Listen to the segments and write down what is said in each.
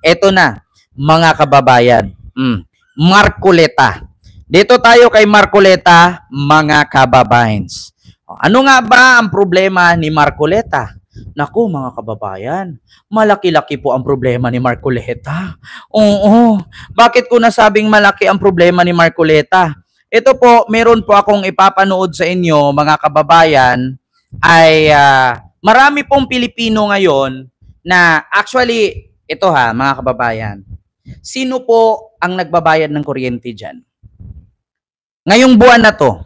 Eto na, mga kababayan. Marcoleta. Dito tayo kay Marcoleta, mga kababayans. Ano nga ba ang problema ni Marcoleta? Naku, mga kababayan, malaki-laki po ang problema ni Marcoleta. Oo, bakit ko nasabing malaki ang problema ni Marcoleta? Ito po, meron po akong ipapanood sa inyo, mga kababayan, ay marami pong Pilipino ngayon na actually, ito ha, mga kababayan, sino po ang nagbabayad ng kuryente dyan? Ngayong buwan na to,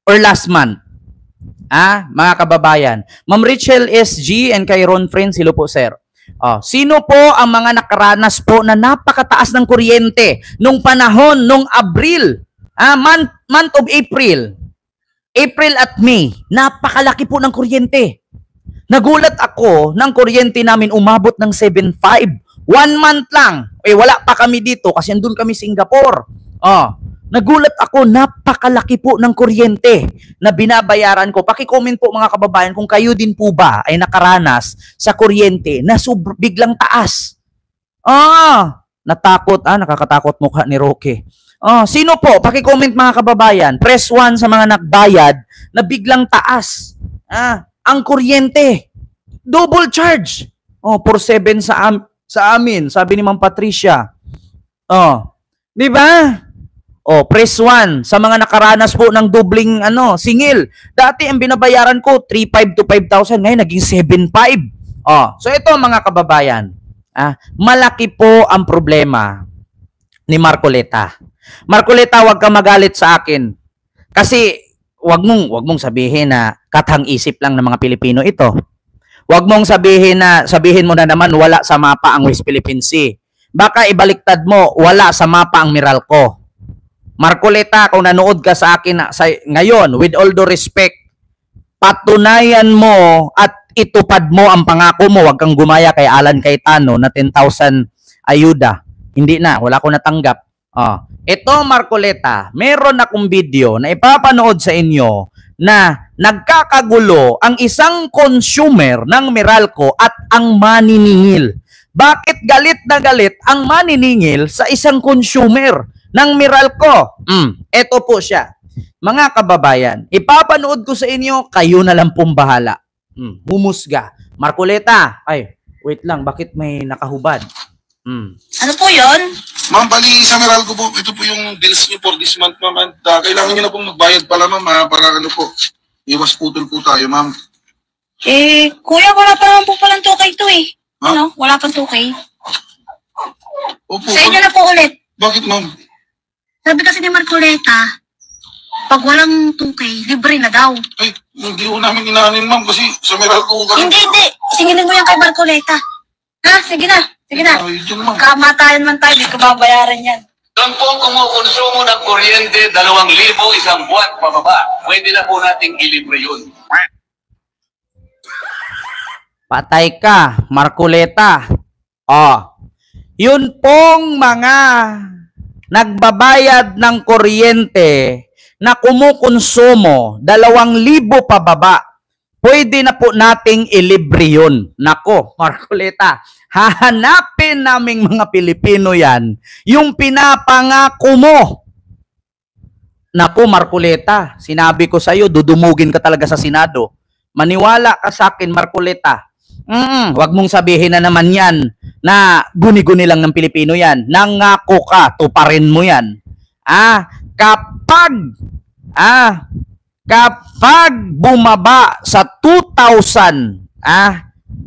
or last month, mga kababayan, Ma'am Richel SG and kay Ron Friends, hello po sir. Sino po ang mga nakaranas po na napakataas ng kuryente nung panahon, nung Abril, month of April at May, napakalaki po ng kuryente. Nagulat ako ng kuryente namin umabot ng 7.5. 1 month lang. Wala pa kami dito kasi andun kami Singapore. Nagulat ako, napakalaki po ng kuryente na binabayaran ko. Paki-comment po mga kababayan kung kayo din po ba ay nakaranas sa kuryente na biglang taas. Nakakatakot mukha ni Roque. Sino po? Paki-comment mga kababayan. Press 1 sa mga nagbayad na biglang taas. Ang kuryente. Double charge. 4.7 sa amin, sabi ni Ma'am Patricia. Di ba? Press 1 sa mga nakaranas po ng dubling singil. Dati ang binabayaran ko 3.5 to 5,000, ngayon naging 7.5. So ito mga kababayan, malaki po ang problema ni Marcoleta. Marcoleta, wag ka magalit sa akin. Kasi wag mong sabihin na kathang-isip lang ng mga Pilipino ito. Wag mong sabihin mo na naman wala sa mapa ang West Philippine Sea. Baka ibaliktad mo, wala sa mapa ang Meralco. Marcoleta, kung nanood ka sa akin ngayon, with all due respect, patunayan mo at itupad mo ang pangako mo. Huwag kang gumaya kay Alan Cayetano na 10,000 ayuda. Hindi na, wala ko natanggap. Ito, Marcoleta, meron akong video na ipapanood sa inyo na nagkakagulo ang isang consumer ng Meralco at ang maniningil. Bakit galit na galit ang maniningil sa isang consumer ng Meralco? Ito po siya. Mga kababayan, ipapanood ko sa inyo, kayo na lang pong bahala. Humusga. Marcoleta, wait lang, bakit may nakahubad? Ano po yun? Ma'am, bali sa Meralco po, ito po yung bills niyo for this month, ma'am. Kailangan niyo na pong magbayad pala, ma'am, para iwas putol po tayo, ma'am. Kuya, wala pa naman po palang 2K to eh. Wala pang 2K. Opo. Sa inyo na po ulit. Bakit, ma'am? Sabi kasi ni Marcoleta, pag walang 2K, libre na daw. Hindi ko namin inaanin, ma'am, kasi sa Meralco ko. Hindi. Singilin mo yan kay Marcoleta. Sige na. Kamatayan man tayo, di ko babayaran yan. Doon po kumukonsumo ng kuryente, 2,000 isang buwan pababa. Pwede na po nating ilibre yun. Patay ka, Marcoleta. Yun pong mga nagbabayad ng kuryente na kumukonsumo 2,000 pababa, pwede na po nating ilibre yun. Nako, Marcoleta, hahanapin naming mga Pilipino yan, yung pinapangako mo. Nako, Marcoleta, sinabi ko sa'yo, dudumugin ka talaga sa Senado. Maniwala ka sa akin, Marcoleta. Wag mong sabihin na naman yan na guni-guni lang ng Pilipino yan. Nangako ka, tuparin mo yan. Kapag bumaba sa 2,000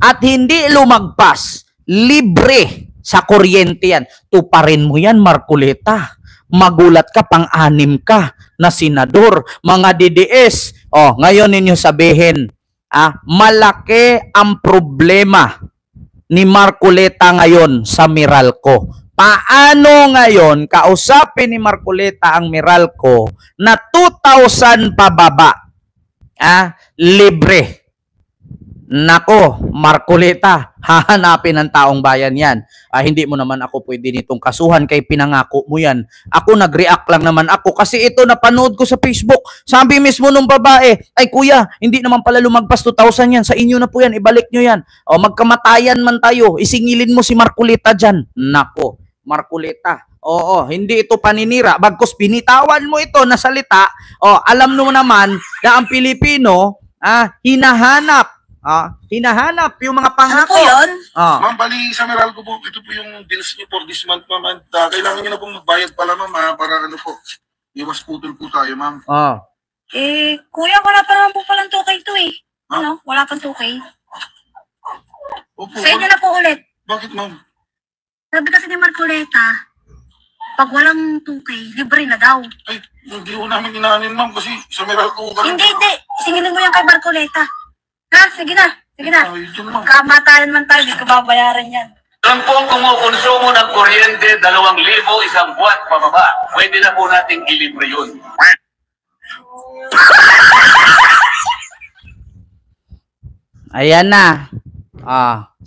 at hindi lumagpas, libre sa kuryente yan. Tuparin mo yan, Marcoleta. Magulat ka, pang-anim ka na senador, mga DDS. Ngayon ninyo sabihin, malaki ang problema ni Marcoleta ngayon sa Meralco. Paano ngayon kausapin ni Marcoleta ang Meralco na 2,000 pababa? Libre. Nako, Marcoleta, hahanapin ng taong bayan yan. Hindi mo naman ako pwede nitong kasuhan kay pinangako mo yan. Ako nag-react lang naman ako kasi ito napanood ko sa Facebook. Sabi mismo nung babae, ay kuya, hindi naman pala lumagpas 2,000 yan. Sa inyo na po yan, ibalik nyo yan. O magkamatayan man tayo, isingilin mo si Marcoleta dyan. Nako, Marcoleta. Oo, hindi ito paninira. Bagkus binitawan mo ito na salita. Alam mo naman na ang Pilipino, hinahanap yung mga Ano pangako. po yun? Ma'am, bali sa Meralco po, ito po yung bills niyo for this month, ma'am. At kailangan niyo na pong magbayad pala, ma'am, para ano po, iwas putol po tayo, ma'am. Kuya, wala pa naman po palang 2K to eh. Ha? Ano? Wala pang 2K. Opo, Sa inyo na po ulit. bakit, ma'am? Sabi kasi ni Marcoleta, pag walang 2K, libre na daw. Ay, hindi ko namin inaanin, ma'am, kasi sa Meralco ko Hindi. Singilin mo yan kay Marcoleta. Ha? Sige na. Ay, yun, ma'am. Kamatayan man tayo, di ko babayaran yan. Doon po kumukonsumo ng kuryente 2,000 isang buwan pababa. Pwede na po nating ilibre yun. Ayan na.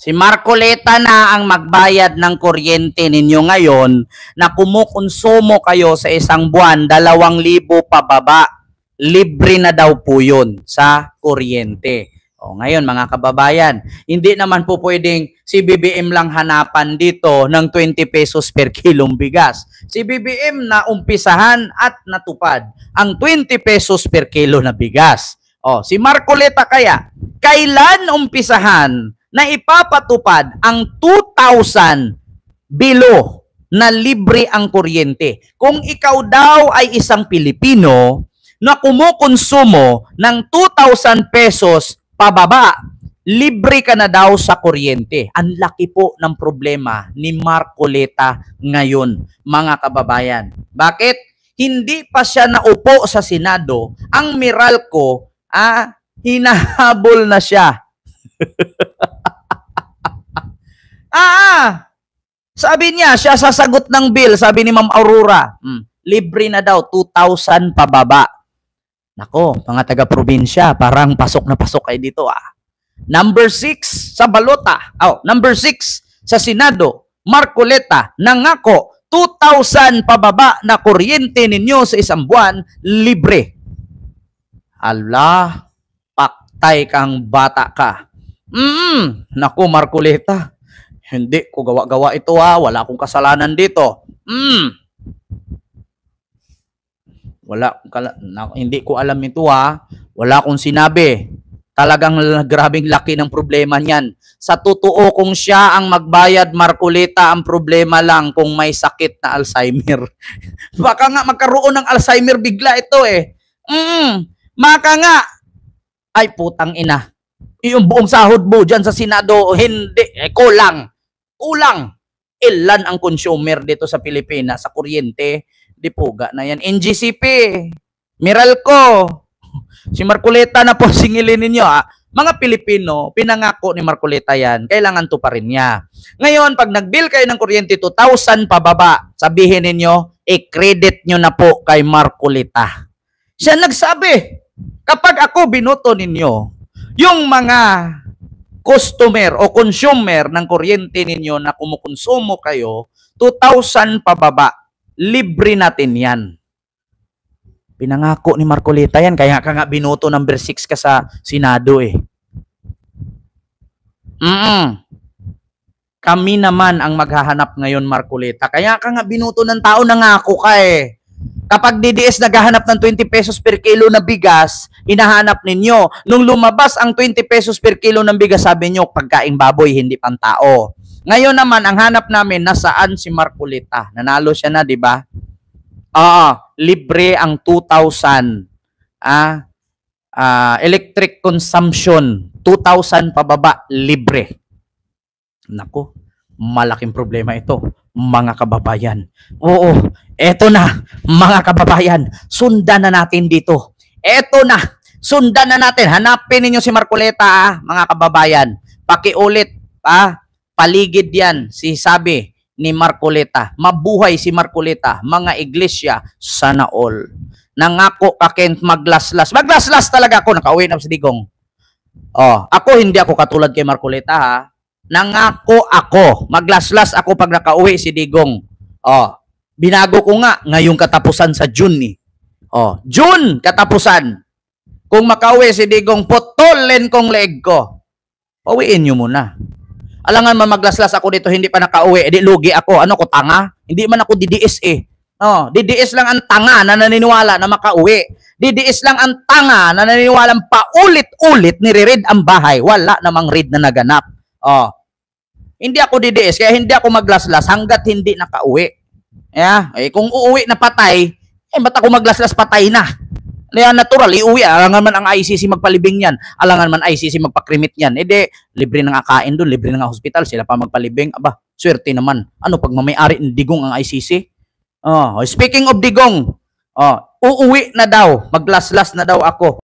Si Marcoleta na ang magbayad ng kuryente ninyo ngayon na kumukonsumo kayo sa isang buwan 2,000 pababa. Libre na daw po yun sa kuryente. Ngayon mga kababayan, hindi naman po pwedeng si BBM lang hanapan dito ng 20 pesos per kilong bigas. Si BBM na umpisahan at natupad ang 20 pesos per kilo na bigas. Si Marcoleta kaya, kailan umpisahan na ipapatupad ang 2,000 below na libre ang kuryente? Kung ikaw daw ay isang Pilipino na kumukonsumo ng 2,000 pesos pababa, libre ka na daw sa kuryente. Ang laki po ng problema ni Marcoleta ngayon, mga kababayan. Bakit? Hindi pa siya naupo sa Senado, ang Meralco, hinahabol na siya. Sabi niya, siya sasagot ng bill, sabi ni Ma'am Aurora, libre na daw, 2,000 pababa. Nako, mga taga-probinsya, parang pasok na pasok kayo dito Number 6 sa balota. Number 6 sa Senado, Marcoleta, nangako, 2,000 pababa na kuryente ninyo sa isang buwan, libre. Ala, paktay kang bata ka. Nako, Marcoleta, hindi ko gawa-gawa ito wala akong kasalanan dito. Hindi ko alam ito Wala akong sinabi. Talagang grabing laki ng problema niyan. Sa totoo, kung siya ang magbayad, Marcoleta, ang problema lang kung may sakit na Alzheimer. Baka nga magkaroon ng Alzheimer bigla ito Maka nga. Ay, putang ina. Yung buong sahod mo dyan sa Senado, hindi. Kulang. Ilan ang consumer dito sa Pilipinas sa kuryente? Di puga na yan. NGCP, Meralco, si Marcoleta na po singilin ninyo Mga Pilipino, pinangako ni Marcoleta yan, kailangan to pa rin niya. Ngayon, pag nag-bill kayo ng kuryente 2,000 pababa, sabihin ninyo, i-credit nyo na po kay Marcoleta. Siya nagsabi, kapag ako binoto ninyo, yung mga customer o consumer ng kuryente ninyo na kumukonsumo kayo, 2,000 pababa, libre natin yan. Pinangako ni Marcoleta yan, kaya ka nga binoto number 6 ka sa Senado Kami naman ang maghahanap ngayon, Marcoleta. Kaya ka nga binoto ng tao, nangako ka Kapag DDS naghahanap ng 20 pesos per kilo na bigas, hinahanap ninyo. Nung lumabas ang 20 pesos per kilo ng bigas, sabi nyo, pagkaing baboy, hindi pang tao. Ngayon naman, ang hanap namin, nasaan si Marcoleta? Nanalo siya na, di ba? Libre ang 2,000. Electric consumption, 2,000 pababa, libre. Nako, malaking problema ito, mga kababayan. Oo, eto na, mga kababayan, sundan na natin dito. Eto na, sundan na natin. Hanapin ninyo si Marcoleta, mga kababayan. Pakiulit, paligid yan, sabi ni Marcoleta. Mabuhay si Marcoleta, mga iglesia, sana all. Nangako ka, Kent, maglaslas. Maglaslas talaga ako, nakauwi na sa digong. Oh, ako hindi ako katulad kay Marcoleta ha. Nangako ako, maglaslas ako pag nakauwi si Digong. Oh, binago ko nga ngayong katapusan sa June ni. Oh, June katapusan. Kung makauwi si Digong, putulin kong leeg ko. Pauwiin nyo muna. Alangan man maglaslas ako dito, hindi pa nakauwi, edi lugi ako. Ano ko, tanga? Hindi man ako DDS eh. Oh, DDS lang ang tanga na naniniwala na makauwi. DDS lang ang tanga na naniniwala paulit-ulit nire-raid ang bahay. Wala namang raid na naganap. Oh. Hindi ako DDS, kaya hindi ako maglaslas hanggat hindi nakauwi. Yeah? Eh, kung uuwi na patay, ba't ako maglaslas patay na? Kaya natural, iuwi. Alangan man ang ICC magpalibing yan. Alangan man ICC magpakrimit yan. Eh di, libre ng akain doon, libre ng hospital. Sila pa magpalibing. Aba, swerte naman. Ano pag mamayari ng Digong ang ICC? Oh, speaking of Digong, uuwi na daw. Maglaslas na daw ako.